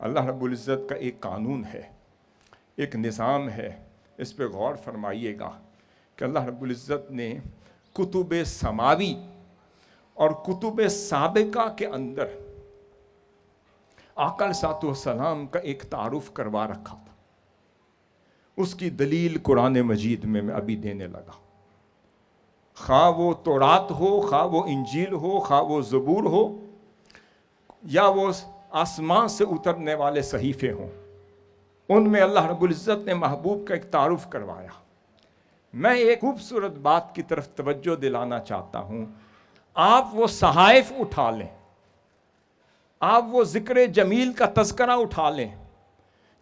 اللہ رب العزت کا ایک قانون ہے، ایک نظام ہے، اس پہ غور فرمائیے گا کہ اللہ رب العزت نے کتب سماوی اور کتب سابقہ کے اندر آقا علیہ السلام کا ایک تعارف کروا رکھا تھا. اس کی دلیل قرآن مجید میں ابھی دینے لگا. خواہ وہ تورات ہو، خواہ وہ انجیل ہو، خواہ وہ زبور ہو، یا وہ آسمان سے اترنے والے صحیفے ہوں، ان میں اللہ رب العزت نے محبوب کا ایک تعارف کروایا. میں ایک خوبصورت بات کی طرف توجہ دلانا چاہتا ہوں. آپ وہ صحائف اٹھا لیں، آپ وہ ذکر جمیل کا تذکرہ اٹھا لیں،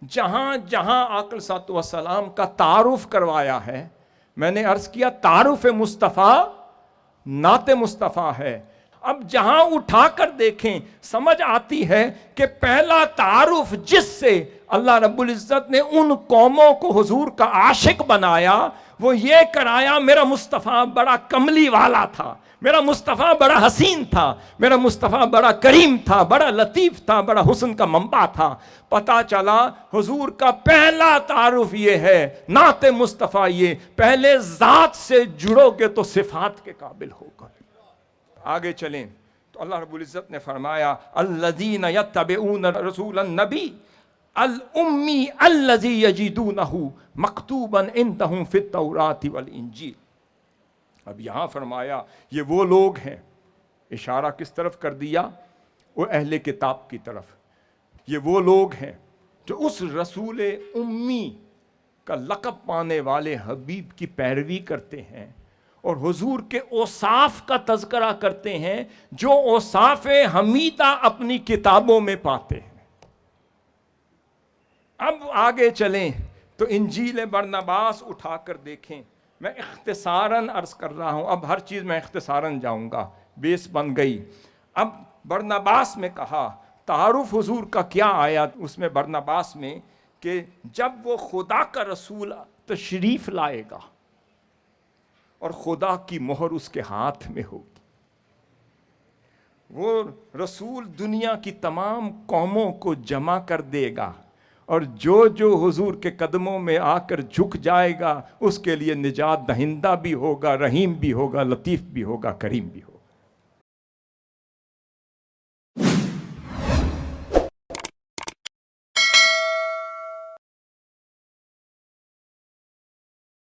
جہاں جہاں آقا صلی والسلام کا تعارف کروایا ہے. میں نے عرض کیا تعارف مصطفیٰ نعت مصطفیٰ ہے. اب جہاں اٹھا کر دیکھیں سمجھ آتی ہے کہ پہلا تعارف جس سے اللہ رب العزت نے ان قوموں کو حضور کا عاشق بنایا وہ یہ کرایا میرا مصطفیٰ بڑا کملی والا تھا، میرا مصطفیٰ بڑا حسین تھا، میرا مصطفیٰ بڑا کریم تھا، بڑا لطیف تھا، بڑا حسن کا منبع تھا. پتہ چلا حضور کا پہلا تعارف یہ ہے نعت مصطفیٰ. یہ پہلے ذات سے جڑو گے تو صفات کے قابل ہوگا. آگے چلیں تو اللہ رب العزت نے فرمایا الذین یتبعون رسول النبی الامی الذی یجدونہ مکتوبا عندہم فی التوراۃ والانجیل. اب یہاں فرمایا یہ وہ لوگ ہیں، اشارہ کس طرف کر دیا؟ وہ اہل کتاب کی طرف. یہ وہ لوگ ہیں جو اس رسول امی کا لقب پانے والے حبیب کی پیروی کرتے ہیں اور حضور کے اوصاف کا تذکرہ کرتے ہیں جو اوصاف حمیدہ اپنی کتابوں میں پاتے ہیں. اب آگے چلیں تو انجیل برنباس اٹھا کر دیکھیں. میں اختصاراً عرض کر رہا ہوں، اب ہر چیز میں اختصاراً جاؤں گا، بیس بن گئی. اب برنباس میں کہا تعارف حضور کا کیا آیا اس میں برنباس میں کہ جب وہ خدا کا رسول تشریف لائے گا اور خدا کی مہر اس کے ہاتھ میں ہوگی، وہ رسول دنیا کی تمام قوموں کو جمع کر دے گا اور جو جو حضور کے قدموں میں آ کر جھک جائے گا اس کے لیے نجات دہندہ بھی ہوگا، رحیم بھی ہوگا، لطیف بھی ہوگا، کریم بھی ہوگا.